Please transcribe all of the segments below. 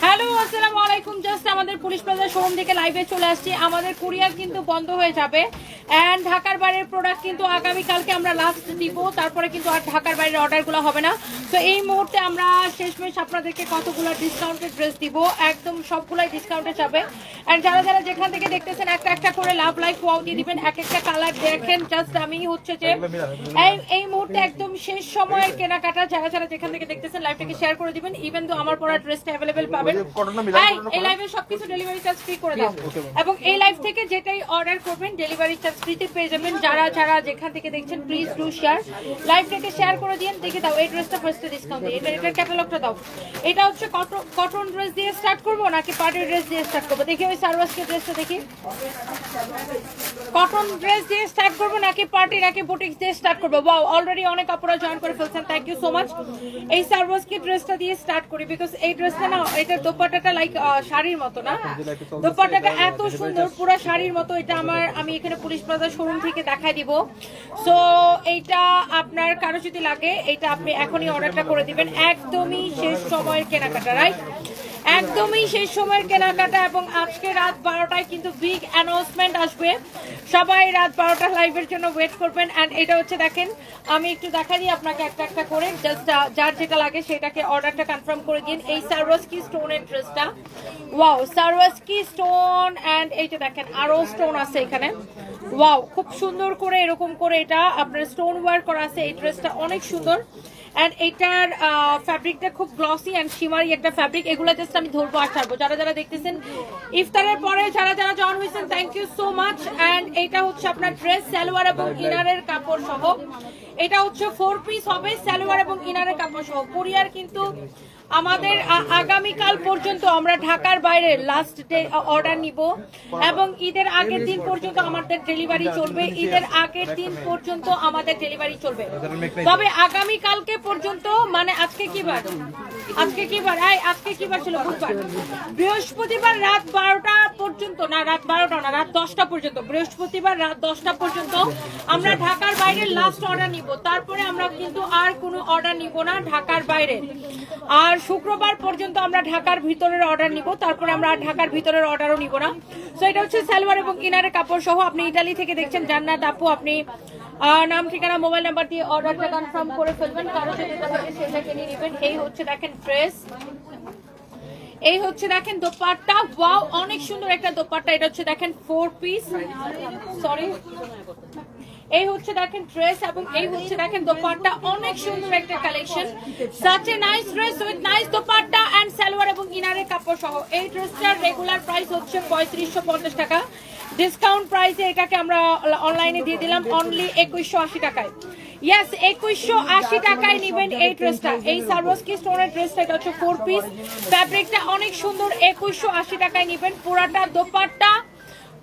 Hello আসসালামু আলাইকুম। Just আমাদের পুলিশ প্লাজা শোরুম থেকে লাইভে চলে আসছি। আমাদের কুরিয়ার কিন্তু বন্ধ হয়ে যাবে অ্যান্ড ঢাকার বাইরের প্রোডাক্ট কিন্তু আগামীকালকে আমরা লাস্ট দিব, তারপরে কিন্তু আর ঢাকার বাইরের অর্ডারগুলো হবে না। তো এই মুহূর্তে আমরা শেষমেশ আপনাদেরকে কতগুলো ডিসকাউন্টেড ড্রেস দিব, একদম সবগুলাই ডিসকাউন্টে যাবে। অ্যান্ড যারা যারা যেখান থেকে দেখতেছেন একটা একটা করে লাভ লাইক ওয়াও দিয়ে দিবেন, এক একটা কালার দেখেন। জাস্ট আমি হচ্ছে যে এই মুহূর্তে একদম শেষ সময়ের কেনাকাটা, যারা যারা যেখান থেকে দেখতেছেন লাইভটাকে শেয়ার করে দিবেন। ইভেন তো আমার পরা ড্রেসটা অ্যাভেলেবেল পাবেন। এই লাইভে সবকিছু ডেলিভারি চার্জ ফ্রি করে দাও, এবং এই লাইভ থেকে যেটাই অর্ডার করবেন ডেলিভারি চার্জ ফ্রিতে পেয়ে যাবেন। যারা যারা যেখান থেকে দেখছেন প্লিজ ডু শেয়ার, লাইভটাকে শেয়ার করে দিন। দেখে দাও এই ড্রেসটা ফার্স্টে ডিসকাউন্ট দিই, এটার ক্যাটালগটা দাও। এটা হচ্ছে কটন ড্রেস দিয়ে স্টার্ট করবো নাকি পার্টি ড্রেস দিয়ে স্টার্ট করবো? দেখি ওই সারওয়াসকে ড্রেসটা দেখি। কটন ড্রেস দিয়ে স্টার্ট করবো নাকি পার্টি নাকি বুটিক্স দিয়ে স্টার্ট করবো? ওয়াও, অলরেডি অনেক আপুরা জয়েন করে ফেলছেন, থ্যাংক ইউ সো মাচ। এই সারওয়াসকে ড্রেসটা দিয়ে স্টার্ট করি, বিকজ এই ড্রেসটা না, এটার দোপাট্টাটা লাইক শাড়ির মতো না, দোপাট্টাটা এত সুন্দর পুরো শাড়ির মতো। এটা আমি এখানে পুলিশ প্লাজা শোরুম থেকে দেখাই দিব। সো এইটা আপনার কারো যদি লাগে, এটা আপনি এখনই অর্ডারটা করে দিবেন। একদমই শেষ সময়ের কেনাকাটা, রাইট? একদমই শেষ সময়ের কেনাকাটা, এবং আজকে রাত 12টায় কিন্তু বিগ অ্যানাউন্সমেন্ট আসবে। সবাই রাত 12টা লাইভের জন্য ওয়েট করবেন। অ্যান্ড এটা হচ্ছে দেখেন, আমি একটু দেখাই দিই আপনাকে একটা একটা করে, জাস্ট যার যেটা লাগে সেটাকে অর্ডারটা কনফার্ম করে দিন। এই সারওয়াসকি স্টোনের ড্রেসটা, ওয়াও, সারওয়াসকি স্টোন। অ্যান্ড এইটা দেখেন আরো স্টোন আছে এখানে, ওয়াও, খুব সুন্দর করে এরকম করে এটা আপনার স্টোন ওয়ার্ক করা আছে। এই ড্রেসটা অনেক সুন্দর। অ্যান্ড এইটার ফ্যাব্রিকটা খুব গ্লসি অ্যান্ড শিমারি একটা ফ্যাব্রিক। এগুলো জাস্ট আমি ধরবো আর ছাড়বো। যারা যারা দেখতেছেন ইফতারের পরে যারা যারা জয়েন হয়েছেন, thank you so much. And এটা হচ্ছে আপনার ড্রেস, সালোয়ার এবং ইনারের কাপড় সহ। এটা হচ্ছে 4 পিস হবে, সালোয়ার এবং ইনারের কাপড় সহ। কুরিয়ার কিন্তু আমাদের আগামীকাল পর্যন্ত আমরা ঢাকার বাইরে লাস্ট ডে অর্ডার নিব, এবং ঈদের আগের দিন পর্যন্ত আমাদের ডেলিভারি চলবে। ঈদের আগের দিন পর্যন্ত আমাদের ডেলিভারি চলবে, তবে আগামীকালকে পর্যন্ত, মানে আজকে কি বার? আজকে কি বার? আজকে কি বার ছিল? বুধবার। বৃহস্পতিবার রাত 12টা পর্যন্ত, না রাত 12টা না, রাত 10টা পর্যন্ত, বৃহস্পতিবার রাত 10টা পর্যন্ত আমরা ঢাকার বাইরে লাস্ট অর্ডার নিব। তারপরে আমরা কিন্তু আর কোনো অর্ডার নিব না ঢাকার বাইরে। আর শুক্রবার পর্যন্ত আমরা ঢাকার ভিতরের অর্ডার নিব, তারপরে আমরা আর ঢাকার ভিতরের অর্ডারও নিব না। তো এটা হচ্ছে সালোয়ার এবং ইনারের কাপড় সহ। আপনি ইতালি থেকে দেখছেন জান্নাত আপু, আপনি নাম ঠিকানা মোবাইল নাম্বার দিয়ে অর্ডারটা কনফার্ম করে ফেলবেন। কারো যদি থাকে সেটাকে নিয়ে নেবেন। এই হচ্ছে দেখেন ড্রেস, এই হচ্ছে দেখেন দোপাট্টা, ওয়াও, অনেক সুন্দর একটা দোপাট্টা। এটা হচ্ছে দেখেন 4 পিস, সরি, এই হচ্ছে দেখেন ড্রেস, এবং এই হচ্ছে দেখেন দোপাট্টা। অনেক সুন্দর একটা collection, such a nice dress with nice dupatta and salwar এবং ইনারের কাপড় সহ। এই ড্রেসটার রেগুলার প্রাইস হচ্ছে 3550 টাকা। ডিসকাউন্ট প্রাইসে এটাকে আমরা অনলাইনে দিয়ে দিলাম অনলি 2180 টাকায়। ইয়েস, 2180 টাকায় নেবেন এই ড্রেসটা। এই সারওয়াসকি স্টোনের ড্রেসটা, এটা হচ্ছে 4 পিস, ফ্যাব্রিকটা অনেক সুন্দর। 2180 টাকায় নেবেন।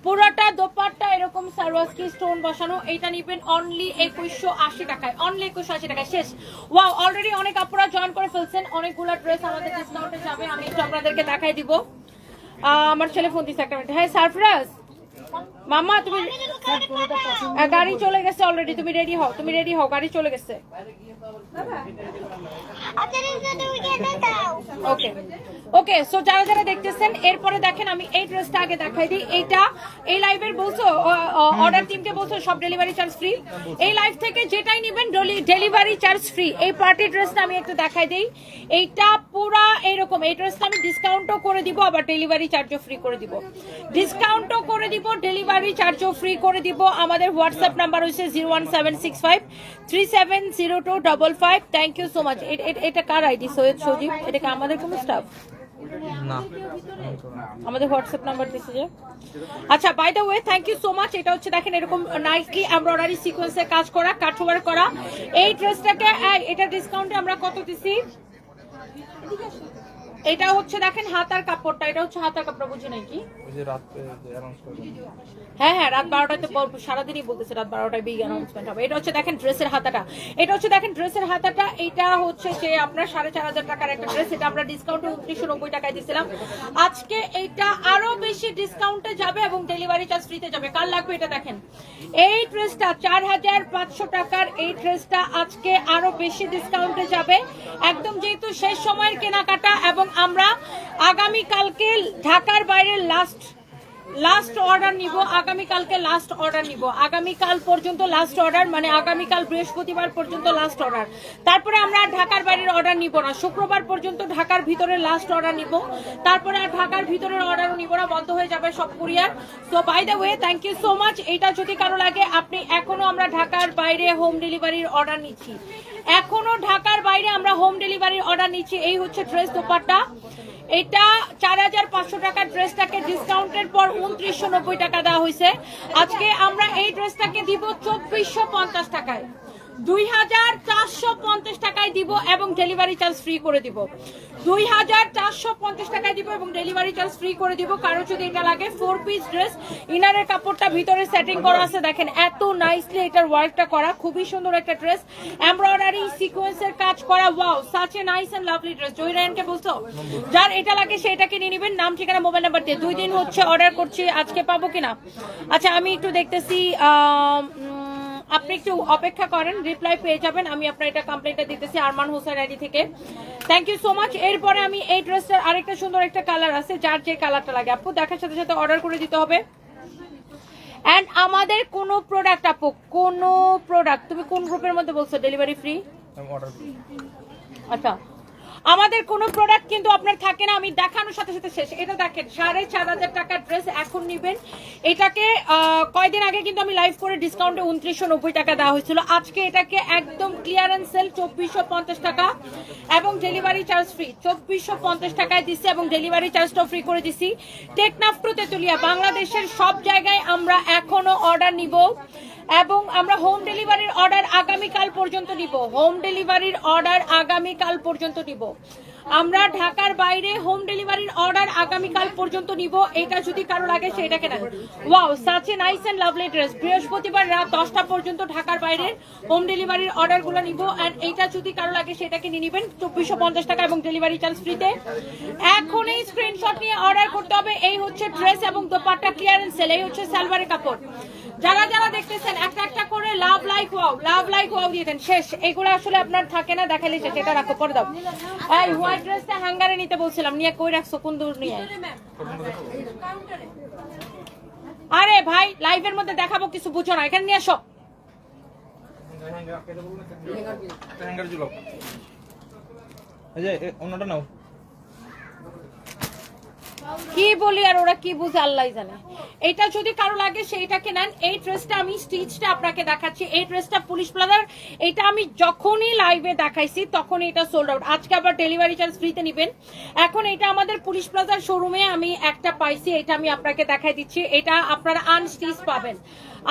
পুরাটা দোপাট্টা এরকম সারওয়াসকি স্টোন বসানো। এটা নিবেন অনলি 2180 টাকায়, অনলি 2180 টাকায়। শেষ। ওয়াও, অলরেডি অনেক আপুরা জয়েন করে ফেলছেন। অনেকগুলো ড্রেস আমাদের ডিসকাউন্টে যাবে, আমি একটু আপনাদেরকে দেখাই দিব। আমার ছেলে ফোন দিচ্ছে, একটা মিনিট। হ্যাঁ সারফরাজ মামা, তুমি গাড়ি চলে গেছে অলরেডি, তুমি রেডি হও, তুমি রেডি হও, গাড়ি চলে গেছে। ওকে ওকে, সো যারা যারা দেখতেছেন, এরপরে দেখেন আমি এই ড্রেসটা আগে দেখাই দিই। এইটা এই লাইভের বলছো, অর্ডার টিমকে বলছো সব ডেলিভারি চার্জ ফ্রি। এই লাইভ থেকে যেটাই নেবেন ডেলিভারি চার্জ ফ্রি। এই পার্টি ড্রেসটা আমি একটু দেখাই দিই। এইটা পুরা এইরকম, এই ড্রেসটা আমি ডিসকাউন্টও করে দিব, আবার ডেলিভারি চার্জও ফ্রি করে দিব। ডিসকাউন্টও করে দিব, ডেলিভারি চার্জও ফ্রি করে দিব। আমাদের হোয়াটসঅ্যাপ নাম্বার হচ্ছে 01765370255। Thank you so much. এটা কার আইডি? সৈয়দ সজীব, এটা কি আমাদের কোনো স্টাফ না? আমাদের হোয়াটসঅ্যাপ নাম্বার দিছে যে। আচ্ছা, by the way thank you so much. এটা হচ্ছে দেখেন এরকম নাইসলি এমব্রয়ডারি সিকোয়েন্সে কাজ করা, কাটওয়ার্ক করা এই ড্রেসটাকে। এটা ডিসকাউন্টে আমরা কত দিছি? এটা হচ্ছে দেখেন হাতার কাপড়টা, এটা হচ্ছে হাতার কাপড়, বুঝি নাই কি? হ্যাঁ হ্যাঁ, রাত 12টাতে সারাদিনই বলতেছে রাত 12টায় বিগ অ্যানাউন্সমেন্ট হবে। এটা হচ্ছে দেখেন ড্রেসের হাতাটা, এটা হচ্ছে দেখেন ড্রেসের হাতাটা। এটা হচ্ছে যে আপনার 4500 টাকার একটা ড্রেস, এটা আমরা ডিসকাউন্টে 2990 টাকায় দিছিলাম। আজকে এইটা আরো বেশি ডিসকাউন্টে যাবে এবং ডেলিভারি চার্জ ফ্রিতে যাবে। কার লাগবে এটা দেখেন, এই ড্রেসটা 4500 টাকার এই ড্রেসটা আজকে আরো বেশি ডিসকাউন্টে যাবে। একদম যেহেতু শেষ সময়ের কেনাকাটা এবং আমরা আগামীকালকে ঢাকার বাইরে লাস্ট অর্ডার নিব, আগামীকালকে লাস্ট অর্ডার নিব, আগামীকাল পর্যন্ত লাস্ট অর্ডার, মানে আগামীকাল বৃহস্পতিবার পর্যন্ত লাস্ট অর্ডার। তারপরে আমরা আর ঢাকার বাইরের অর্ডার নিব না, শুক্রবার পর্যন্ত ঢাকার ভিতরে লাস্ট অর্ডার নিব, তারপরে আর ঢাকার ভিতরের অর্ডারও নিব না, বন্ধ হয়ে যাবে সব courier. So by the way thank you so much. এটা যদি কারো লাগে আপনি, এখনো আমরা ঢাকার বাইরে হোম ডেলিভারির অর্ডার নিচ্ছি, এখনো ঢাকার বাইরে আমরা হোম ডেলিভারির অর্ডার নিচ্ছি। এই হচ্ছে ড্রেস দোপাট্টা, এটা 4500 টাকার ড্রেসটাকে ডিসকাউন্টের পর 2990 টাকা দেওয়া হয়েছে। আজকে আমরা এই ড্রেসটাকে দিব 2450 টাকায়, 2450 টাকায় দিব এবং ডেলিভারি চার্জ ফ্রি করে দিব, 2450 টাকায় দিব এবং ডেলিভারি চার্জ ফ্রি করে দিব। কারো যদি এটা লাগে 4 পিস ড্রেস, ইনারের কাপড়টা ভিতরে সেটিং করা আছে, দেখেন এত নাইসলি এটার ওয়ার্কটা করা, খুবই সুন্দর একটা ড্রেস, এমব্রয়ডারি সিকোয়েন্সের কাজ করা, wow such a nice and lovely dress. জয়রায়নকে বলছো যার এটা লাগে সে এটা কিনে নেবেন, নাম ঠিকানা মোবাইল নাম্বার দিয়ে। 2 দিন হচ্ছে অর্ডার করছি, আজকে পাবো কিনা আচ্ছা আমি একটু দেখতেছি, আপনি একটু অপেক্ষা করেন, রিপ্লাই পেয়ে যাবেন। আমি আপনার এটা কমপ্লেন্টটা দিতেছি আরমান হোসেন আইডি থেকে, থ্যাংক ইউ সো মাচ। এরপরে আমি এই ড্রেসটার আরেকটা সুন্দর একটা কালার আছে, যার যে কালারটা লাগে আপু দেখার সাথে সাথে অর্ডার করে দিতে হবে। এন্ড আমাদের কোনো প্রোডাক্ট আপু, কোনো প্রোডাক্ট, তুমি কোন গ্রুপের মধ্যে বলছো ডেলিভারি ফ্রি? আচ্ছা আমাদের কোনো প্রোডাক্ট কিন্তু আপনার থাকে না, আমি দেখানোর সাথে সাথে শেষ। এটা দেখেন 4500 টাকার ড্রেস এখন নিবেন, এটাকে কয়দিন আগে কিন্তু আমি লাইভ করে ডিসকাউন্টে 2990 টাকা দেওয়া হয়েছিল, আজকে এটাকে একদম ক্লিয়ারেন্স সেল 2450 টাকা এবং ডেলিভারি চার্জ ফ্রি, 2450 টাকায় দিচ্ছি এবং ডেলিভারি চার্জটাও ফ্রি করে দিচ্ছি। টেকনাফ টু তেতুলিয়া বাংলাদেশের সব জায়গায় আমরা এখনো অর্ডার নিব এবং আমরা হোম ডেলিভারির অর্ডার আগামীকাল পর্যন্ত নিব, হোম ডেলিভারির অর্ডার আগামীকাল পর্যন্ত নিব। আমরা ঢাকার বাইরে হোম ডেলিভারির অর্ডার আগামীকাল পর্যন্ত নিব, এটা যদি কারো লাগে সেটাকে নেন। Wow such a nice and lovely dress, বৃহস্পতিবার রাত 10টা পর্যন্ত ঢাকার বাইরের হোম ডেলিভারির অর্ডারগুলো নিব এন্ড এইটা যদি কারো লাগে সেটাকে নিয়ে নেবেন 2450 টাকা এবং ডেলিভারি চার্জ ফ্রিতে। এখনই স্ক্রিনশট নিয়ে অর্ডার করতে হবে। এই হচ্ছে ড্রেস এবং দোপাট্টা ক্লিয়ারেন্স সেল, এই হচ্ছে সালোয়ারের কাপড়। যারা যারা দেখতেছেন একটা একটা করে লাভ লাইক ওয়াও দিয়ে দেন, শেষ। এগুলো আসলে আপনার থাকে না, দেখালে শেষ। এটা রাখো, পরে দাও। এই হোয়াইট ড্রেসটা হ্যাঙ্গারে নিতে বলছিলাম, নিয়ে কই রাখছো, কোন দূর নিয়ে? আরে ভাই লাইভের মধ্যে দেখাবো কিছু, বুঝো না, এখানে নিয়ে আসো। কি বলি আর ওরা কি বুঝে আল্লাহ জানে। এটা যদি কারো লাগে সেইটাকে নেন। এই ড্রেসটা আমি স্টিচটা আপনাকে দেখাচ্ছি, এই ড্রেসটা পুলিশ প্লাজার, এটা আমি যখনই লাইভে দেখাইছি তখন এটা সোল্ড আউট, আজকে আবার ডেলিভারি চার্জ ফ্রিতে নেবেন। এখন এটা আমাদের পুলিশ প্লাজার শোরুমে আমি একটা পাইছি, এটা আমি আপনাকে দেখাই দিচ্ছি। এটা আপনারা আনস্টিচ পাবেন,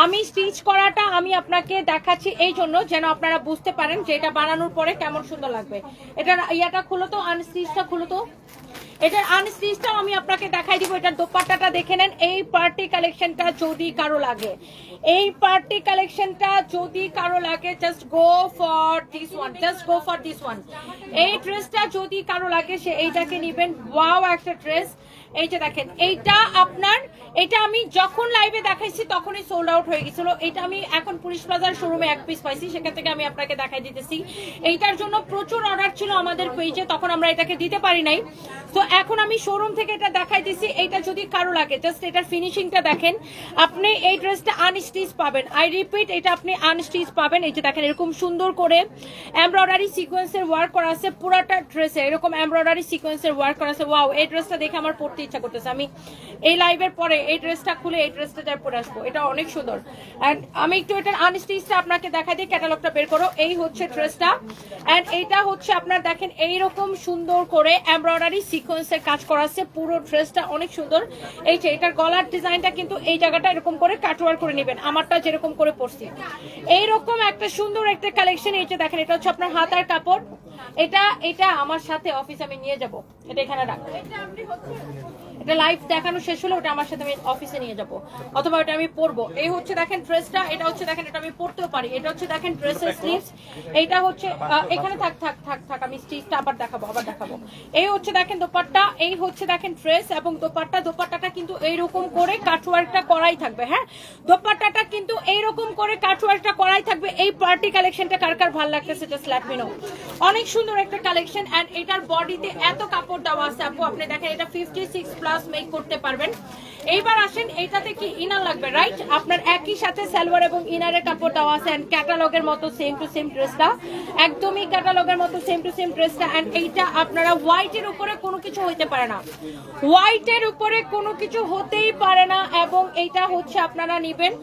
আমি স্টিচ করাটা আমি আপনাকে দেখাচ্ছি এই জন্য যেন আপনারা বুঝতে পারেন যে এটা বানানোর পরে কেমন সুন্দর লাগবে। এটার ইয়াটা খুলো তো, আনস্টিচটা খুলো তো, এটার আনস্টিচটাও আমি আপনাকে দেখাই দিব। এটার দোপাট্টাটা দেখে নেন। এই পার্টি কালেকশনটা যদি কারো লাগে, এই পার্টি কালেকশনটা যদি কারো লাগে, just go for this one, just go for this one. এই ড্রেসটা যদি কারো লাগে সে এইটাকে নেবেন। ওয়াও একটা ড্রেস, এই যে দেখেন, এইটা আপনার, এটা আমি যখন লাইভে দেখাইছি তখনই সোল্ড আউট হয়ে গেছিল। এটা আমি এখন পুলিশ প্লাজার শোরুমে এক পিস পাইছি, সেখান থেকে আমি আপনাকে দেখাই দিতেছি। এইটার জন্য প্রচুর অর্ডার ছিল আমাদের পেজে, তখন আমরা এটাকে দিতে পারি নাই, তো এখন আমি শোরুম থেকে এটা দেখাই দিছি। এইটা যদি কারো লাগে, জাস্ট এটার ফিনিশিংটা দেখেন। আপনি এই ড্রেসটা আনস্টিচ পাবেন, আই রিপিট, এটা আপনি আনস্টিচ পাবেন। এই যে দেখেন, এরকম সুন্দর করে এমব্রয়ডারি সিকোয়েন্সের ওয়ার্ক করা আছে পুরাটা ড্রেসে, এরকম এমব্রয়ডারি সিকোয়েন্সের ওয়ার্ক করা আছে। ওয়াও, এই ড্রেসটা দেখে আমার পড়তে ইচ্ছা করতেছে। আমি এই লাইভের পরে এই ড্রেসটা খুলে এই ড্রেসটা যাই পরে আসবো, এটা অনেক সুন্দর। এন্ড আমি একটু এটার আনস্টিচটা আপনাকে দেখাই দিই, ক্যাটালগটা বের করো। এই হচ্ছে ড্রেসটা এন্ড এইটা হচ্ছে আপনার দেখেন এইরকম সুন্দর করে এমব্রয়ডারি সিকোয়েন্সের কাজ করা আছে, পুরো ড্রেসটা অনেক সুন্দর। এই যে এটার গলার ডিজাইনটা কিন্তু এই জায়গাটা এরকম করে কাটওয়ার করে নেবেন, আমারটা যেরকম করে পরছি এইরকম একটা সুন্দর একটা কালেকশন। এই যে দেখেন, এটা হচ্ছে আপনার হাতার কাপড়। এটা আমার সাথে অফিস আমি নিয়ে যাব, এটা এখানে রাখ। এটা লাইভ দেখানো শেষ হলে ওটা আমার সাথে আমি অফিসে নিয়ে যাব, অথবা ওটা আমি পরবো। এই হচ্ছে দেখেন ড্রেসটা, এটা হচ্ছে দেখেন এটা আমি পরতেও পারি। এটা হচ্ছে দেখেন ড্রেসের স্লিভস, এইটা হচ্ছে এখানে থাক থাক থাক থাক আমি স্টিচটা আবার দেখাবো। এই হচ্ছে দেখেন দোপাট্টা, এই হচ্ছে দেখেন ড্রেস এবং দোপাট্টাটা কিন্তু এইরকম করে কাটওয়ার্কটা করাই থাকবে। হ্যাঁ, দোপাট্টাটা কিন্তু এইরকম করে কাটওয়ার্কটা করাই থাকবে। এই পার্টি কালেকশনটা কার কার ভালো লাগতেছে জাস্ট লেট মি নো। অনেক সুন্দর একটা কালেকশন এন্ড এটার বডিতে এত কাপড় দেওয়া আছে আপু, আপনি দেখেন এটা 56 প্লাস মেক করতে পারবেন। এইবার আসেন এইটাতে কি ইনার লাগবে, রাইট? আপনার একই সাথে সালোয়ার এবং ইনারের কাপড় দেওয়া আছে এন্ড ক্যাটালগের মতো সেম টু সেম ড্রেসটা, একদমই ক্যাটালগের মতো সেম টু সেম ড্রেসটা। এন্ড এইটা আপনারা হোয়াইটের উপরে কোনো কিছু হইতে পারে না, হোয়াইটের উপরে কোনো কিছু হতেই পারে না। এবং এইটা হচ্ছে আপনারা নেবেন,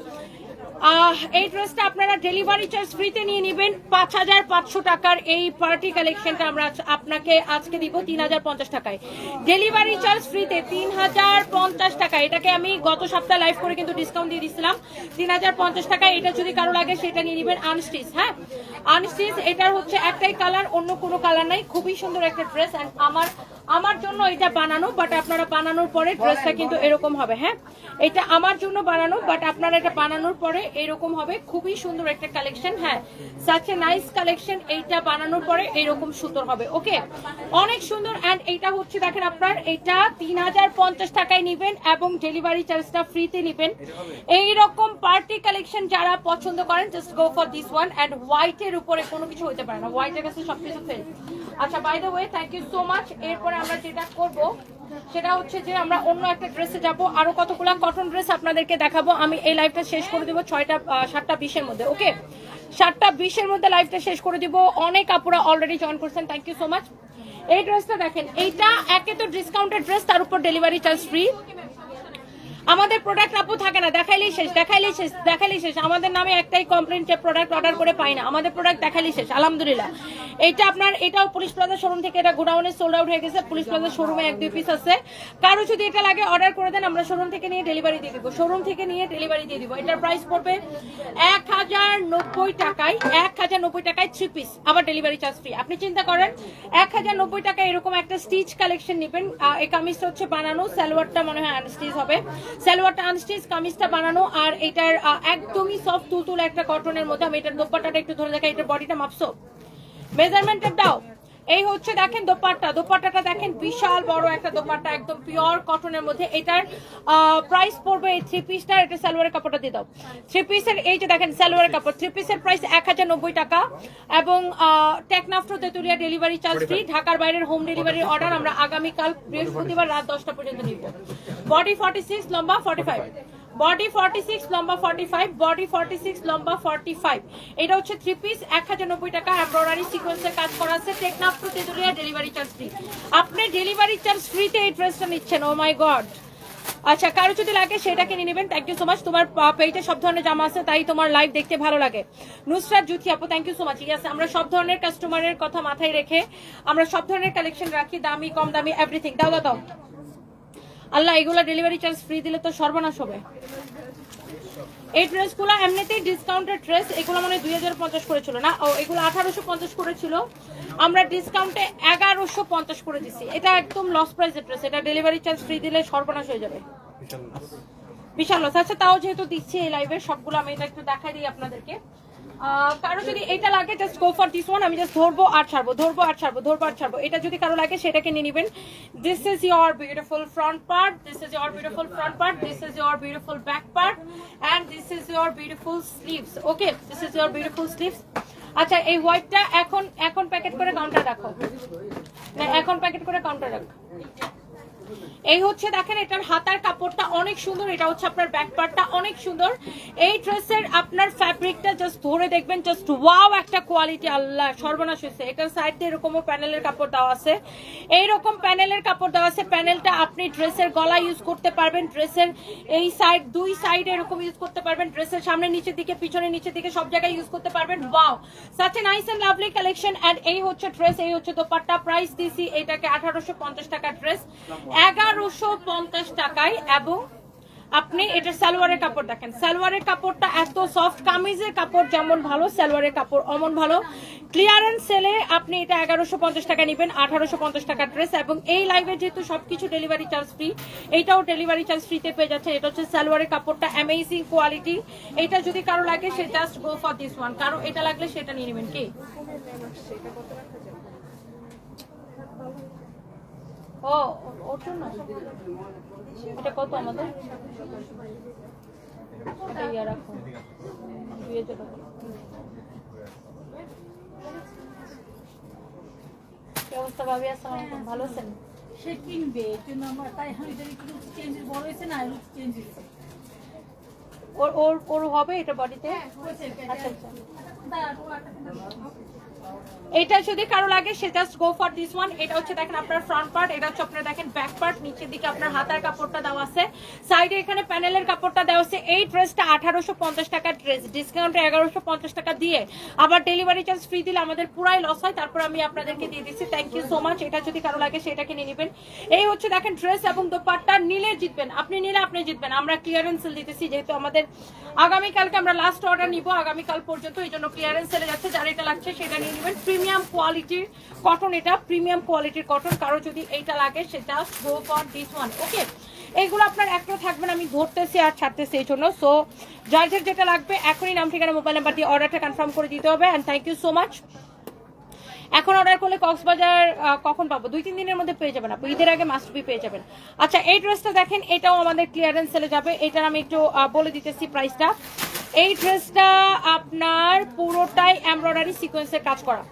এই ড্রেসটা আপনারা ডেলিভারি চার্জ ফ্রিতে নিয়ে নেবেন। 5500 টাকার এই পার্টি কালেকশনটা আমরা আপনাকে আজকে দিব 3050 টাকায়, ডেলিভারি চার্জ ফ্রিতে 3050 টাকা। এটাকে আমি গত সপ্তাহে লাইভ করে কিন্তু ডিসকাউন্ট দিয়ে দিয়েছিলাম 3050 টাকায়। এটা যদি কারো লাগে সেটা নিয়ে নেবেন আনস্টিচ। হ্যাঁ, আনস্টিচ, এটার হচ্ছে একটাই কালার, অন্য কোনো কালার নাই। খুবই সুন্দর একটা ড্রেস এন্ড আমার জন্য এটা বানানো, বাট আপনারা বানানোর পরে ড্রেসটা কিন্তু এরকম হবে। হ্যাঁ, এটা আমার জন্য বানানো, বাট আপনারা এটা বানানোর পরে এরকম হবে। খুবই সুন্দর একটা কালেকশন। হ্যাঁ, সাচ এ নাইস কালেকশন। এইটা বানানোর পরে এরকম সুন্দর হবে। ওকে, অনেক সুন্দর। এন্ড এইটা হচ্ছে দেখেন আপনার এটা 3050 টাকায় নেবেন এবং ডেলিভারি চার্জটা ফ্রিতে নেবেন। এইরকম পার্টি কালেকশন যারা পছন্দ করেন just go for this one. And হোয়াইটের উপরে কোনো কিছু হতে পারে না, হোয়াইটের কাছে সবকিছু ফেল। আচ্ছা, by the way thank you so much. এরপরে আমরা যেটা করব সেটা হচ্ছে যে আমরা অন্য একটা ড্রেসে যাব। আরো কতগুলো কটন ড্রেস আপনাদেরকে দেখাবো। আমি এই লাইভটা শেষ করে দিব 7:20 মধ্যে। ওকে, 7:20 মধ্যে লাইভটা শেষ করে দিব। অনেক আপুরা অলরেডি জয়েন করছেন, থ্যাংক ইউ সো মাচ। এই ড্রেসটা দেখেন, এইটা একে তো ডিসকাউন্টেড ড্রেস, তার উপর ডেলিভারি চার্জ ফ্রি। আমাদের প্রোডাক্ট আপু থাকে না, দেখাইলেই শেষ। আমাদের নামে একটাই কমপ্লেন যে প্রোডাক্ট অর্ডার করে পাই না। আমাদের প্রোডাক্ট দেখাইলেই শেষ, আলহামদুলিল্লাহ। এটা আপনার এটাও পুলিশ প্লাজা শোরুম থেকে, এটা গোডাউনে সোল্ড আউট হয়ে গেছে। পুলিশ প্লাজা শোরুমে 1-2 পিস আছে। কারো যদি এটা লাগে অর্ডার করে দেন, আমরা শোরুম থেকে নিয়ে ডেলিভারি দিয়ে দিব। এটার প্রাইস পড়বে 1090 টাকায়, 1090 টাকায় 3 পিস, আবার ডেলিভারি চার্জ ফ্রি। আপনি চিন্তা করেন 1090 টাকায় এরকম একটা স্টিচ কালেকশন নেবেন। এই কামিজটা হচ্ছে বানানো, সালোয়ারটা মনে হয় আনস্টিচ হবে, সালোয়ারটা আনস্টিচ, কামিজটা বানানো। আর এটার একদমই সফট তুলতুল একটা কটনের মধ্যে। আমি এটার দোপাট্টাটা একটু ধরে দেখাই, এটার বডিটা মাপছো, মেজারমেন্টের দাও। এই হচ্ছে দেখেন দোপাট্টাটা দেখেন, বিশাল বড় একটা দোপাট্টা, একদম পিওর কটনের মধ্যে। এটার প্রাইস পড়বে এই 3 পিসটার, এটা সালোয়ারের কাপড়টা দিয়ে দাও। 3 পিসের এই যে দেখেন সালোয়ারের কাপড়, 3 পিসের প্রাইস 1090 টাকা এবং Teknaf to Tetulia delivery charge free. ঢাকার বাইরের হোম ডেলিভারির অর্ডার আমরা আগামীকাল বৃহস্পতিবার রাত 10টা পর্যন্ত নিব। বডি 46, লম্বা 45, বডি 46, লম্বা 45, বডি 46, লম্বা 45। এটা হচ্ছে 3 পিস, 1090 টাকা। এমব্রয়ডারি সিকোয়েন্সের কাজ করা আছে। Teknaf to Tetulia delivery charge free. আপনি ডেলিভারি চার্জ ফ্রিতে এই ড্রেসটা নিচ্ছেন, ও মাই গড। আচ্ছা, কারো যদি লাগে সেটাকে নিয়ে নেবেন। Thank you so much. তোমার পেজে সব ধরনের জামা আছে, তাই তোমার লাইভ দেখতে ভালো লাগে। নুসরাত জুথি আপু, thank you so much. Yes, আমরা সব ধরনের কাস্টমারের কথা মাথায় রেখে আমরা সব ধরনের কালেকশন রাখি, দামি কম দামি এভরিথিং। দাও আল্লাহ, এগুলো ডেলিভারি চার্জ ফ্রি দিলে তো সর্বনাশ হবে। এই ড্রেসগুলো এমনিতেই ডিসকাউন্টেড ড্রেস। এগুলো মানে 2050 করেছিল না, ও এগুলো 1850 করেছিল, আমরা ডিসকাউন্টে 1150 করে দিছি। এটা একদম লস প্রাইসের ড্রেস, এটা ডেলিভারি চার্জ ফ্রি দিলে সর্বনাশ হয়ে যাবে, বিশাল লস। আচ্ছা, তাও যেহেতু দিচ্ছি এই লাইভে সবগুলো, আমি এটা একটু দেখাই দিই আপনাদেরকে। কারো যদি এটা লাগে just go for this one. আমি জাস্ট ধরবো আর ছাড়বো। এটা যদি কারো লাগে সেটাকে নিয়ে নেবেন। This is your beautiful front part, this is your beautiful front part, this is your beautiful back part and this is your beautiful sleeves. Okay, this is your beautiful sleeves. আচ্ছা, এই হোয়াইটটা এখন প্যাকেট করে counter রাখো, এখন packet করে counter রাখো। এই হচ্ছে দেখেন, এটার হাতার কাপড়টা অনেক সুন্দর, এটা হচ্ছে আপনার ব্যাক পার্টটা অনেক সুন্দর। এই ড্রেসের আপনার ফ্যাব্রিকটা জাস্ট ধরে দেখবেন, জাস্ট ওয়াও একটা কোয়ালিটি, আল্লাহ সর্বনাশ হয়েছে। এটার সাইড দিয়ে এরকমও প্যানেলের কাপড় দেওয়া আছে, এইরকম প্যানেলের কাপড় দেওয়া আছে। প্যানেলটা আপনি ড্রেসের গলা ইউজ করতে পারবেন, ড্রেসের এই সাইড, দুই সাইড এরকম ইউজ করতে পারবেন, ড্রেসের সামনে নিচের দিকে, পিছনে নিচের দিকে, সব জায়গায় ইউজ করতে পারবেন। Wow, such a nice and lovely collection. And এই হচ্ছে ড্রেস, এই হচ্ছে দোপাট্টা। প্রাইস দিছি এটাকে 1850 টাকা ড্রেস, 1150 টাকায় এবং আপনি এটা সালোয়ারের কাপড় দেখেন, সালোয়ারের কাপড়টা এত সফট, কামিজের কাপড় যেমন ভালো সালোয়ারের কাপড় অমন ভালো। ক্লিয়ারেন্স সেলে আপনি এটা 1150 টাকা নেবেন, 1850 টাকা ড্রেস। এবং এই লাইভে যেহেতু সবকিছু ডেলিভারি চার্জ ফ্রি, এইটাও ডেলিভারি চার্জ ফ্রিতে পেয়ে যাচ্ছে। এটা হচ্ছে সালোয়ারের কাপড়টা, অ্যামেজিং কোয়ালিটি। এটা যদি কারো লাগে সে just go for this one, কারো এটা লাগলে সেটা নিয়ে নেবেন। কি ও ওর জন্য এটা কত আমাদের এটা ইয়া রাখুন 2000 টাকা। কি অবস্থা ভাবি? আসসালামু আলাইকুম, ভালো আছেন? সে কিনবে এর জন্য আমরা তাই এটা একটু চেঞ্জ বড় হয়েছে না, লুক চেঞ্জ হয়েছে। ওর ওর ওর হবে এটা বডিতে। আচ্ছা আচ্ছা, এটা যদি কারো লাগে সে just go for this one. এটা হচ্ছে দেখেন আপনার ফ্রন্ট পার্ট, এটা হচ্ছে আপনার দেখেন ব্যাক পার্ট, নিচের দিকে আপনার হাতার কাপড়টা দেওয়া আছে, সাইডে এখানে প্যানেলের কাপড়টা দেওয়া আছে। এই ড্রেসটা 1850 টাকার ড্রেস, ডিসকাউন্টে 1150 টাকা দিয়ে আবার ডেলিভারি চার্জ ফ্রি দিলে আমাদের পুরাই লস হয়। তারপর আমি আপনাদেরকে দিয়ে দিচ্ছি, থ্যাংক ইউ সো মাচ। এটা যদি কারো লাগে সেটাকে নিয়ে নেবেন। এই হচ্ছে দেখেন ড্রেস এবং দোপাট্টা, নিলে জিতবেন, আপনি নিলে আপনি জিতবেন। আমরা ক্লিয়ারেন্স সেল দিতেছি, যেহেতু আমাদের আগামীকালকে আমরা লাস্ট অর্ডার নিব, আগামীকাল পর্যন্ত, এই জন্য ক্লিয়ারেন্স সেলে যাচ্ছে। যার এটা লাগছে সেটা নিয়ে নেবেন। প্রিমিয়াম কোয়ালিটির কটন, এটা প্রিমিয়াম কোয়ালিটির কটন, কারো যদি এইটা লাগে সেটা গো ফর দিস ওয়ান। ওকে, এইগুলো আপনার একটা থাকবেন, আমি ধরতেছি আর ছাড়তেছি এই জন্য। সো যার যার যেটা লাগবে এখনই নাম ঠিকানা মোবাইল নাম্বার দিয়ে অর্ডারটা কনফার্ম করে দিতে হবে। And thank you so much. এখন অর্ডার করলে কক্সবাজার কখন পাবো? 2-3 দিনের মধ্যে পেয়ে যাবেন, আপনি ঈদের আগে মাস্ট বি পেয়ে যাবেন। আচ্ছা, এই ড্রেসটা দেখেন, এটাও আমাদের ক্লিয়ারেন্স সেলে যাবে। এটার আমি একটু বলে দিতেছি প্রাইসটা। এই ড্রেসটা আপনার পুরোটাই এমব্রয়ডারি সিকোয়েন্সের কাজ করা।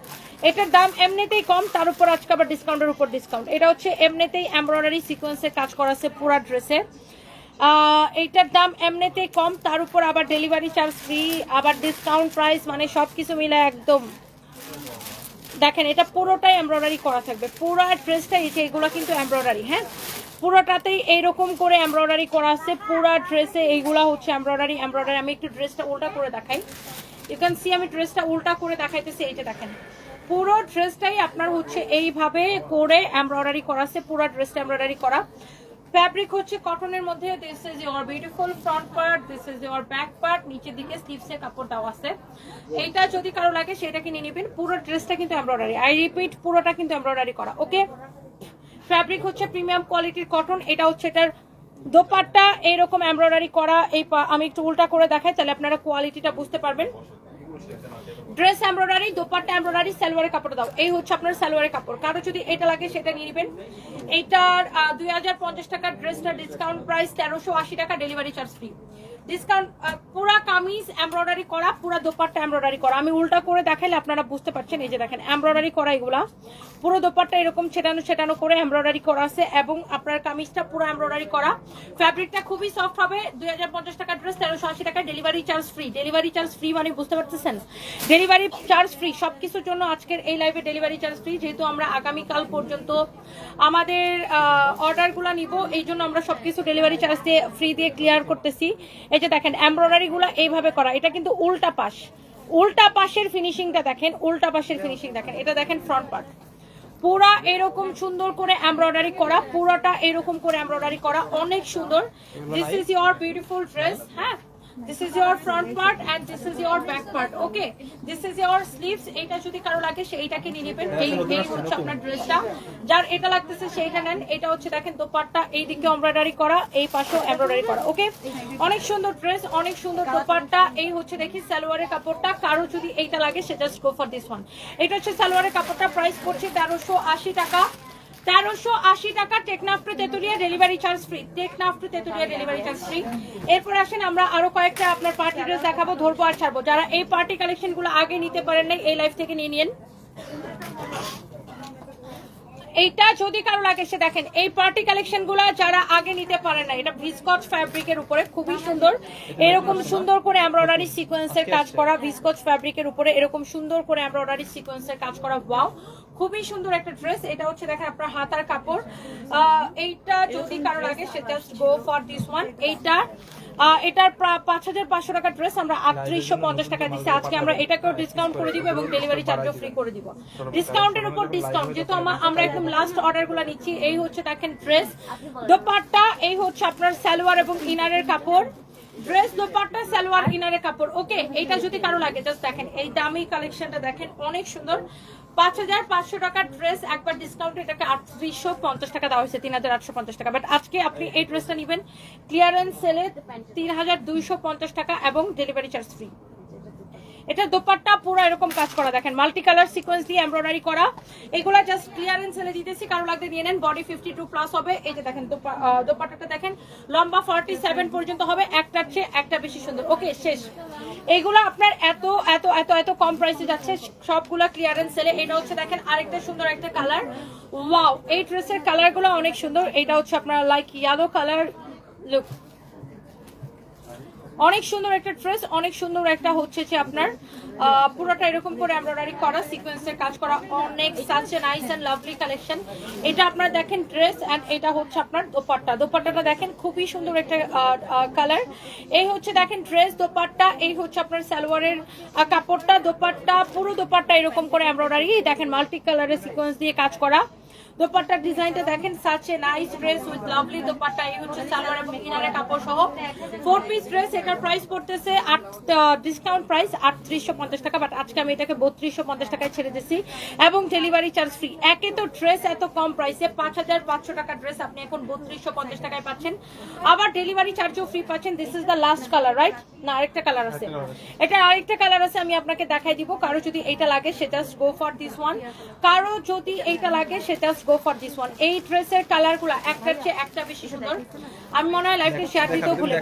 এটার দাম এমনিতেই কম, তার উপর আজকে আবার ডিসকাউন্টের উপর ডিসকাউন্ট। এটা হচ্ছে এমনিতেই এমব্রয়ডারি সিকোয়েন্সের কাজ করা আছে পুরো ড্রেসে। এইটার দাম এমনিতেই কম, তার উপর আবার ডেলিভারি চার্জ ফ্রি, আবার ডিসকাউন্ট প্রাইস, মানে সবকিছু মিলে একদম দেখেন এটা পুরোটাই এমব্রয়ডারি করা থাকবে। পুরো ড্রেসটা এই যে এগুলো কিন্তু এমব্রয়ডারি, হ্যাঁ পুরোটাতেই এইরকম করে এমব্রয়ডারি করা আছে। পুরো ড্রেসে এইগুলা হচ্ছে এমব্রয়ডারি। আমি একটু ড্রেসটা উল্টা করে দেখাই, ইউ ক্যান সি, আমি ড্রেসটা উল্টা করে দেখাইতেছি। এই যে দেখেন পুরো ড্রেসটাই আপনার হচ্ছে এইভাবে করে এমব্রয়ডারি করা আছে, পুরো ড্রেসটা এমব্রয়ডারি করা। ফ্যাব্রিক হচ্ছে কটনের মধ্যে। This is your beautiful front part, this is your back part, নিচের দিকে স্লিভসে কাপড় দেওয়া আছে। এইটা যদি কারো লাগে সেটাকে নিয়ে নেবেন। পুরো ড্রেসটা কিন্তু এমব্রয়ডারি, আই রিপিট পুরোটা কিন্তু এমব্রয়ডারি করা। ওকে, ফ্যাব্রিক হচ্ছে প্রিমিয়াম কোয়ালিটির কটন। এটা হচ্ছে এটার দোপাট্টা, এইরকম এমব্রয়ডারি করা। এই আমি একটু উল্টা করে দেখাই, তাহলে আপনারা কোয়ালিটিটা বুঝতে পারবেন। ড্রেস এমব্রয়ডারি, দোপাট্টা এমব্রয়ডারি, সালোয়ারের কাপড় দাও। এই হচ্ছে আপনার সালোয়ারের কাপড়, কারো যদি এটা লাগে সেটা নিয়ে নেবেন। এইটার 2050 টাকার ড্রেসটা ডিসকাউন্ট প্রাইস 1380 টাকা, ডেলিভারি চার্জ ফ্রি। ডিসকাউন্ট পুরা কামিজ এমব্রয়ডারি করা, পুরা দোপাট্টা এমব্রয়ডারি করা। আমি উল্টা করে দেখাইলে আপনারা বুঝতে পারছেন। এই যে দেখেন এমব্রয়ডারি করা, এগুলা পুরো দোপাট্টা এরকম ছেটানো করে এমব্রয়ডারি করা আছে, এবং আপনার কামিজটা পুরো এমব্রয়ডারি করা। ফ্যাব্রিকটা খুবই সফট হবে। 2050 টাকার ড্রেস 1380 টাকা, delivery charge free. Delivery charge free মানে বুঝতে পারতেছেন, ডেলিভারি চার্জ ফ্রি সবকিছুর জন্য। আজকের এই লাইভে ডেলিভারি চার্জ ফ্রি, যেহেতু আমরা আগামীকাল পর্যন্ত আমাদের অর্ডারগুলো নিব, এই জন্য আমরা সবকিছু ডেলিভারি চার্জ দিয়ে ফ্রি দিয়ে ক্লিয়ার করতেছি। এই যে দেখেন এমব্রয়ডারি গুলা এইভাবে করা, এটা কিন্তু উল্টা পাশ, উল্টা পাশের ফিনিশিংটা দেখেন, উল্টা পাশের ফিনিশিং দেখেন। এটা দেখেন ফ্রন্ট পার্ট পুরা এরকম সুন্দর করে এমব্রয়ডারি করা, পুরোটা এরকম করে এমব্রয়ডারি করা, অনেক সুন্দর। This is your beautiful dress, হ্যাঁ this is your front part and this is your back part. Okay, this is your sleeves. এটা যদি কারো লাগে সেইটাকে নিয়ে নেবেন। এই হচ্ছে আপনার ড্রেসটা, যার এটা লাগতেছে সেইটা নেন। এটা হচ্ছে দেখেন দোপাট্টা, এই দিকে এমব্রয়ডারি করা, এই পাশেও এমব্রয়ডারি করা। ওকে, অনেক সুন্দর ড্রেস, অনেক সুন্দর দোপাট্টা। এই হচ্ছে দেখি সালোয়ারের কাপড়টা, কারো যদি এইটা লাগে সে just go for this one. এটা হচ্ছে সালোয়ারের কাপড়টা, প্রাইস পড়ছে 1380 টাকা। 1380 টাকা, Teknaf to Tetulia delivery charge free, Teknaf to Tetulia delivery charge free. এরপর আসেন আমরা আরো কয়েকটা আপনার পার্টি ড্রেস দেখাবো, ধরবো আর ছাড়বো। যারা এই পার্টি কালেকশন গুলো আগে নিতে পারেন নাই, এই লাইভ থেকে নিয়ে নিন। এইটা যদি কারো লাগে সে দেখেন এই পার্টি কালেকশন গুলা যারা আগে নিতে পারে না, এটা ভিসকচ ফ্যাব্রিকের উপরে খুবই সুন্দর, এরকম সুন্দর করে এমব্রয়ডারি সিকোয়েন্সের কাজ করা, ভিসকচ ফ্যাব্রিকের উপরে এরকম সুন্দর করে এমব্রয়ডারি সিকোয়েন্সের কাজ করা। ওয়াও, খুবই সুন্দর একটা ড্রেস। এটা হচ্ছে দেখেন আপনার হাতার কাপড়। এইটা যদি কারো লাগে সে just go for this one. এটার 5500 টাকা ড্রেস আমরা 3850 টাকা দিচ্ছি। আজকে আমরা এটাকেও ডিসকাউন্ট করে দিব এবং ডেলিভারি চার্জও ফ্রি করে দিব। ডিসকাউন্টের উপর ডিসকাউন্ট, যেহেতু আমরা একদম লাস্ট অর্ডারগুলো নিচ্ছি। এই হচ্ছে দেখেন ড্রেস, দোপাট্টা, এই হচ্ছে আপনার সালোয়ার এবং ইনারের কাপড়। ড্রেস, দোপাট্টা, সালোয়ার, ইনারের কাপড়। ওকে, এইটা যদি কারো লাগে জাস্ট দেখেন এই দামি কালেকশনটা দেখেন, অনেক সুন্দর। 5500 টাকার ড্রেস, একবার ডিসকাউন্ট এটাকে 3850 টাকা দেওয়া হয়েছে, 3850 টাকা। বাট আজকে আপনি এই ড্রেসটা নেবেন ক্লিয়ারেন্স সেলে 3250 টাকা এবং ডেলিভারি চার্জ ফ্রি। এটা দোপাট্টা পুরো এরকম কাজ করা দেখেন, মাল্টি কালার সিকোয়েন্স দিয়ে এমব্রয়ডারি করা। এগুলা জাস্ট ক্লিয়ারেন্স সেলে দিতেছি, কারো লাগতে নিয়ে নেন। বডি 52 প্লাস হবে। এই যে দেখেন দোপাট্টাটা দেখেন, লম্বা 47 পর্যন্ত হবে, একটার চেয়ে একটা বেশি সুন্দর। ওকে, শেষ। এইগুলো আপনার এত এত এত এত কম প্রাইসে যাচ্ছে সবগুলা ক্লিয়ারেন্স সেলে। এটা হচ্ছে দেখেন আরেকটা সুন্দর একটা কালার। ওয়াও, এই ড্রেসের কালারগুলো অনেক সুন্দর। এটা হচ্ছে আপনার লাইক ইয়েলো কালার, লুক অনেক সুন্দর একটা ড্রেস, অনেক সুন্দর একটা হচ্ছে যে আপনার পুরোটা এরকম করে এমব্রয়ডারি করা, সিকোয়েন্সের কাজ করা, অনেক such a nice and lovely collection. এটা আপনারা দেখেন ড্রেস, এন্ড এটা হচ্ছে আপনার দোপাট্টা। দোপাট্টাটা দেখেন খুবই সুন্দর একটা কালার। এই হচ্ছে দেখেন ড্রেস, দোপাট্টা, এই হচ্ছে আপনার সালোয়ারের কাপড়টা, দোপাট্টা, পুরো দোপাট্টা এরকম করে এমব্রয়ডারি দেখেন মাল্টি কালারের সিকোয়েন্স দিয়ে কাজ করা। দোপাট্টার ডিজাইনটা দেখেন, such a nice dress with lovely dupatta. এই হচ্ছে সালোয়ার এবং ইনারের কাপড় সহ 4 পিস ড্রেস। এটার প্রাইস পড়তেছে ডিসকাউন্ট প্রাইস 3850 টাকা, বাট আজকে আমি এটাকে 3250 টাকায় ছেড়ে দিচ্ছি এবং ডেলিভারি চার্জ ফ্রি। একে তো ড্রেস এত কম প্রাইসে 5500 টাকা ড্রেস আপনি এখন 3250 টাকায় পাচ্ছেন, আবার ডেলিভারি চার্জও ফ্রি পাচ্ছেন। This is the last colour, right? না, আরেকটা কালার আছে, এটা আরেকটা কালার আছে, আমি আপনাকে দেখাই দিব। কারো যদি এইটা লাগে সে just go for this one, কারো যদি এইটা লাগে সে just go for this one. এই ড্রেসের কালারগুলো একটার চেয়ে একটা বেশি সুন্দর। আমি মনে হয় লাইভে শেয়ার দিতেও ভুলে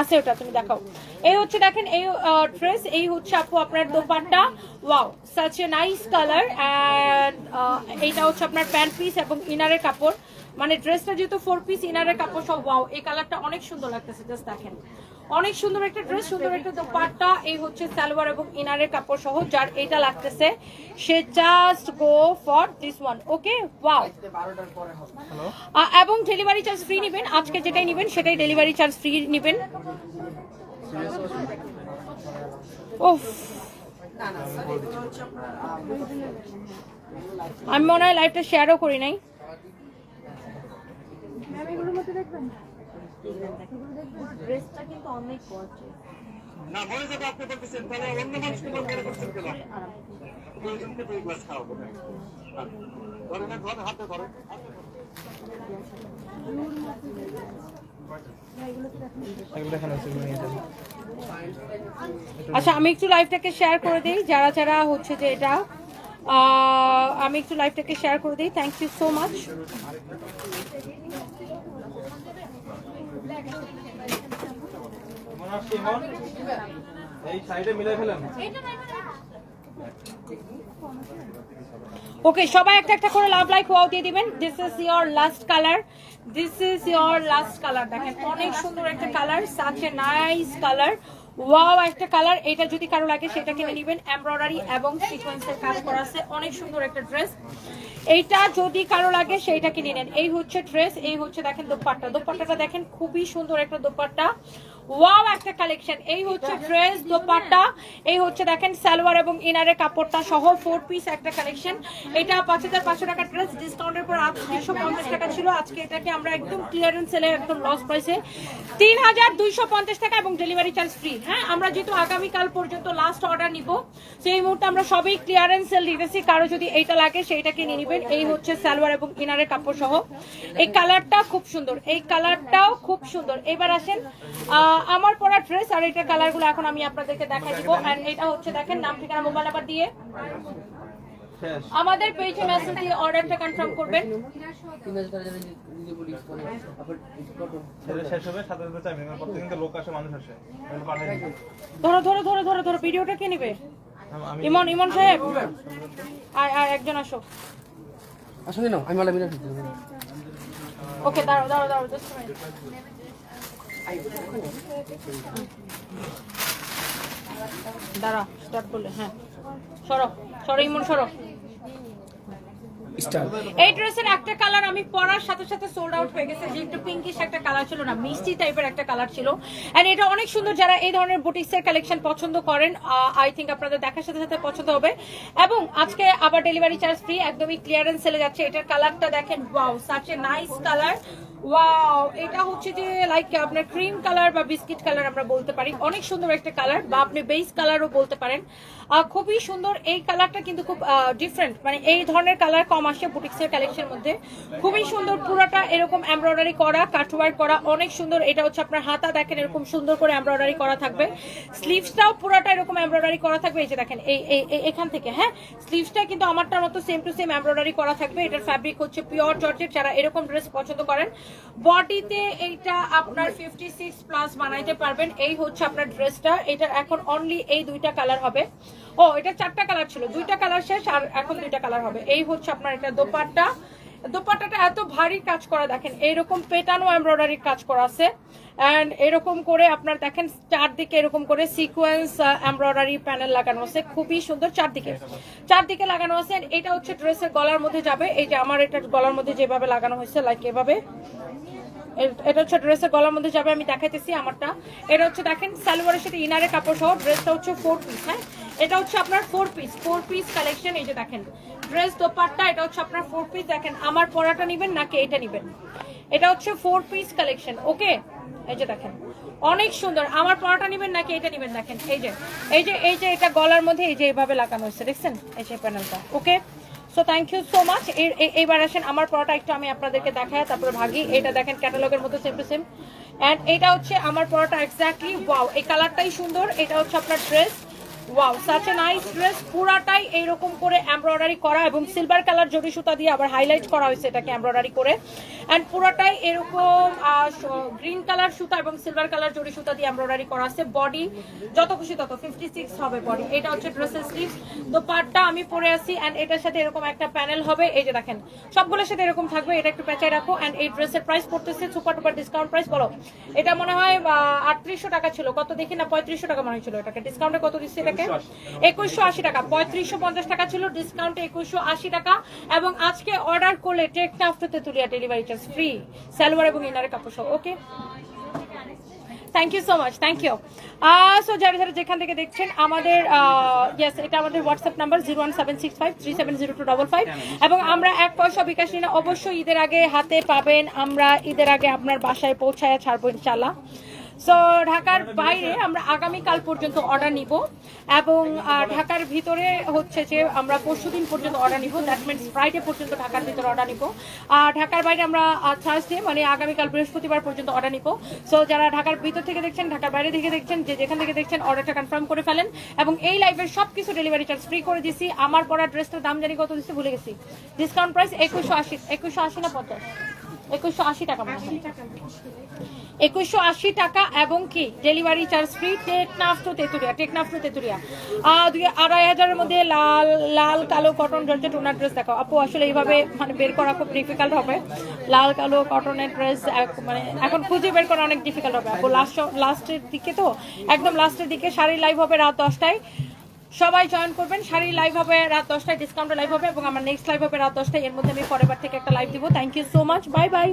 আছে, ওটা তুমি দেখাও। এই হচ্ছে দেখেন এই ড্রেস, এই হচ্ছে আপু আপনার dupatta. Wow, such a nice colour. And এইটা হচ্ছে আপনার প্যান্ট পিস এবং ইনারের কাপড়, মানে ড্রেসটা যেহেতু 4 পিস ইনারের কাপড় সব। ওয়াও, এই কালারটা অনেক সুন্দর লাগতেছে, জাস্ট দেখেন অনেক সুন্দর একটা ড্রেস, সুন্দর একটা দোপাট্টা। এই হচ্ছে সালোয়ার এবং ইনারের কাপড় সহ, যার এটা লাগতেছে সে just go for this one. Okay, wow. এবং ডেলিভারি চার্জ ফ্রি নেবেন, আজকে যেটাই নেবেন সেটাই ডেলিভারি চার্জ ফ্রি নেবেন। ওফ, আমি মনে হয় লাইভটা শেয়ারও করি নাই। ড্রেসটা কিন্তু অনেক গর্জিয়াস। না মনে যদি আপনি বলতেছেন তাহলে অন্য মানুষকে মনে করছেন কেন? দুইজনকে দুই গ্লাস খাওয়াবো। ধরে না, ধরে হাতে ধরে। আচ্ছা, আমি একটু লাইভটাকে শেয়ার করে দিই, যারা যারা হচ্ছে যে এটা আমি একটু লাইভটাকে শেয়ার করে দিই। Thank you so much. এই সাইডে মিলাই ফেলেন। ওকে, সবাই একটা একটা করে লাভ লাইক ওয়াও দিয়ে দিবেন। This is your last colour, this is your last colour. দেখেন অনেক সুন্দর একটা colour, such a nice colour. Wow, একটা কালার। এটা যদি কারো লাগে সেটা কিনে নেবেন, এমব্রয়ডারি এবং সিকোয়েন্সের কাজ করা আছে, অনেক সুন্দর একটা ড্রেস। এইটা যদি কারো লাগে সেইটা কিনে নেন। এই হচ্ছে ড্রেস, এই হচ্ছে দেখেন দোপাট্টা। দোপাট্টাটা দেখেন খুবই সুন্দর একটা দোপাট্টা। ওয়াও, একটা কালেকশন। এই হচ্ছে ড্রেস, দোপাট্টা, এই হচ্ছে দেখেন সালোয়ার এবং ইনারের কাপড়টা সহ 4 পিস একটা কালেকশন। এটা 5500 টাকা ড্রেস, ডিসকাউন্টের পর 3850 টাকা ছিল। আজকে এটাকে আমরা একদম ক্লিয়ারেন্স সেলে একদম লস প্রাইসে 3250 টাকা এবং ডেলিভারি চার্জ ফ্রি। হ্যাঁ, আমরা যেহেতু আগামীকাল পর্যন্ত লাস্ট অর্ডার নিব, সেই মুহূর্তে আমরা সবই ক্লিয়ারেন্স সেল দিতেছি। কারো যদি এইটা লাগে সেইটাকে নিয়ে নেবেন। এই হচ্ছে সালোয়ার এবং ইনারের কাপড় সহ। এই কালারটা খুব সুন্দর, এই কালারটাও খুব সুন্দর। এবার আসেন আমার পরা ড্রেস আর এটা কালারগুলো এখন আমি আপনাদেরকে দেখাই দিব। এন্ড এটা হচ্ছে দেখেন নাম ঠিকানা মোবাইল নাম্বার দিয়ে আমাদের পেজে মেসেজ দিয়ে অর্ডারটা কনফার্ম করবেন। ধরো ধরো ধরো ধরো ধরো, ভিডিওটা কে নিবে? ইমন, ইমন সাহেব আর একজন আসো। আসলে না, আমি মালা বিনা। ওকে, দাঁড়াও দাঁড়াও দাঁড়াও, জাস্ট মিনিট। দাঁড়া স্টার্ট করলে হ্যাঁ সরো সরো ইমন সরো। স্টার এই ড্রেসের একটা কালার আমি পরার সাথে সাথে সোল্ড আউট হয়ে গেছে, যে একটু পিঙ্কিশ একটা কালার ছিল না, মিষ্টি টাইপের একটা কালার ছিল। এন্ড এটা অনেক সুন্দর, যারা এই ধরনের বুটিক্সের কালেকশন পছন্দ করেন আই থিঙ্ক আপনাদের দেখার সাথে সাথে পছন্দ হবে। এবং আজকে আবার ডেলিভারি চার্জ ফ্রি, একদমই ক্লিয়ারেন্স সেলে যাচ্ছে। এটার কালারটা দেখেন, wow such a nice colour. Wow, এটা হচ্ছে যে লাইক আপনার ক্রিম কালার বা বিস্কিট কালার আমরা বলতে পারি, অনেক সুন্দর একটা কালার, বা আপনি বেস কালারও বলতে পারেন। খুবই সুন্দর এই কালারটা, কিন্তু খুব ডিফারেন্ট, মানে এই ধরনের কালার কম আসে বুটিক্সের কালেকশনের মধ্যে। খুবই সুন্দর, পুরোটা এরকম এমব্রয়ডারি করা, কাটওয়ার্ক করা, অনেক সুন্দর। এটা হচ্ছে আপনার হাতা দেখেন এরকম সুন্দর করে এমব্রয়ডারি করা থাকবে, স্লিভসটাও পুরোটা এরকম এমব্রয়ডারি করা থাকবে। এই যে দেখেন এখান থেকে, হ্যাঁ স্লিভসটা কিন্তু আমারটার মতো সেম টু সেম এমব্রয়ডারি করা থাকবে। এটার ফ্যাব্রিক হচ্ছে পিওর জর্জেট, যারা এরকম ড্রেস পছন্দ করেন। বডিতে এইটা আপনার 56+ বানাইতে পারবেন। এই হচ্ছে আপনার ড্রেসটা, এটা এখন অনলি এই দুইটা কালার হবে। ও এটা 4টা কালার ছিল, 2টা কালার শেষ, আর এখন 2টা কালার হবে। এই হচ্ছে আপনার এটা দোপাট্টা। দোপাট্টাটা এত ভারী কাজ করা, দেখেন এইরকম পেটানো এমব্রয়ডারি কাজ করা আছে। এন্ড এরকম করে আপনার দেখেন চারদিকে এরকম করে সিকোয়েন্স এমব্রয়ডারি প্যানেল লাগানো আছে, খুবই সুন্দর। চারদিকে লাগানো আছে। এটা হচ্ছে ড্রেসের গলার মধ্যে যাবে, এই যে আমার এটা গলার মধ্যে যেভাবে লাগানো হয়েছে লাইক এভাবে, এটা হচ্ছে ড্রেসের গলার মধ্যে যাবে। আমি দেখাইতেছি আমারটা। এটা হচ্ছে দেখেন সালোয়ারের সাথে ইনারের কাপড় সহ, ড্রেসটা হচ্ছে 4 পিস। হ্যাঁ এটা হচ্ছে আপনার 4 পিস কালেকশন। এই যে দেখেন ড্রেস দোপাট্টা, এটা হচ্ছে আপনার 4 পিস। দেখেন আমার পরাটা নেবেন নাকি এটা নেবেন, এটা হচ্ছে 4 পিস কালেকশন। ওকে, এই যে দেখেন অনেক সুন্দর, আমার পরাটা নেবেন নাকি এটা নেবেন। দেখেন এই যে এটা গলার মধ্যে এই যে এইভাবে লাগানো হয়েছে, দেখছেন এই যে প্যানেলটা। Okay, so thank you so much. এইবার আসেন আমার পরাটা একটু আমি আপনাদেরকে দেখাই, তারপরে ভাগি। এটা দেখেন ক্যাটালগের মতো সেম টু সেম। এন্ড এটা হচ্ছে আমার পরাটা এক্স্যাক্টলি। ওয়াও, এই কালারটাই সুন্দর। এটা হচ্ছে আপনার dress. Wow, such a nice dress. পুরাটাই এইরকম করে এমব্রয়ডারি করা এবং সিলভার কালার জরি সুতা দিয়ে আবার হাইলাইট করা হয়েছে এটাকে এমব্রয়ডারি করে। এন্ড পুরাটাই এরকম গ্রিন কালার সুতা এবং সিলভার কালার জরি সুতা দিয়ে এমব্রয়ডারি করা আছে। বডি যত খুশি তত 56 হবে বডি। এটা হচ্ছে ড্রেসের স্লিভস। দোপাট্টা আমি পরে আছি, এন্ড এটার সাথে এরকম একটা প্যানেল হবে। এই যে দেখেন সবগুলোর সাথে এরকম থাকবে। এটা একটু পেঁচাই রাখো। এন্ড এই ড্রেসের প্রাইস পড়তেছে সুপার টুপার ডিসকাউন্ট প্রাইস। বলো, এটা মনে হয় 3800 টাকা ছিল, কত দেখি না 3500 টাকা মনে হয়েছিল। এটাকে ডিসকাউন্টে কত দিচ্ছে, এটাকে 2180 টাকা। 3550 টাকা ছিল, ডিসকাউন্টে 2180 টাকা। এবং আজকে অর্ডার করলে টেকটা after Tetulia delivery charge free, salwar এবং ইনারের কাপড় সহ। Okay, thank you so much, thank you. So যারা যারা যেখান থেকে দেখছেন আমাদের ইয়েস, এটা আমাদের হোয়াটসঅ্যাপ নাম্বার 01765370255। এবং আমরা 1 পয়সা বিকাশ নিয়ে অবশ্যই ঈদের আগে হাতে পাবেন। আমরা ঈদের আগে আপনার বাসায় পৌঁছায় ছাড়বো ইনশাল্লাহ। সো ঢাকার বাইরে আমরা আগামীকাল পর্যন্ত অর্ডার নিব, এবং ঢাকার ভিতরে হচ্ছে যে আমরা পরশুদিন পর্যন্ত অর্ডার নিব। দ্যাট মিনস ফ্রাইডে পর্যন্ত ঢাকার ভিতরে অর্ডার নিব। ঢাকার বাইরে আমরা থার্সডে মানে আগামীকাল বৃহস্পতিবার পর্যন্ত অর্ডার নিব। সো যারা ঢাকার ভিতর থেকে দেখছেন, ঢাকার বাইরে থেকে দেখছেন, যে যেখান থেকে দেখছেন অর্ডারটা কনফার্ম করে ফেলেন। এবং এই লাইভের সবকিছু ডেলিভারি চার্জ ফ্রি করে দিছি। আমার পরা ড্রেসটার দাম জানি কত দিচ্ছি ভুলে গেছি। ডিসকাউন্ট প্রাইস 2180 না 50, 2180 টাকা মনে হয়, 2180 টাকা। এবং কি delivery charge free. Teknaf to Tetulia 2500 মধ্যে লাল কালো কটন জর্জেট ওনার ড্রেস দেখাও। আপু আসলে এইভাবে মানে বের করা খুব ডিফিকাল্ট হবে। লাল কালো কটনের ড্রেস মানে এখন খুঁজে বের করা অনেক ডিফিকাল্ট হবে আপু। লাস্টের দিকে তো, একদম লাস্টের দিকে। শাড়ির লাইভ হবে রাত 10টায়, সবাই জয়েন করবেন। শাড়ির লাইভ হবে রাত 10টায়, ডিসকাউন্টের লাইভ হবে, এবং আমার নেক্সট লাইভ হবে রাত 10টায়। এর মধ্যে আমি পরের বার থেকে একটা লাইভ দিব। Thank you so much, bye by.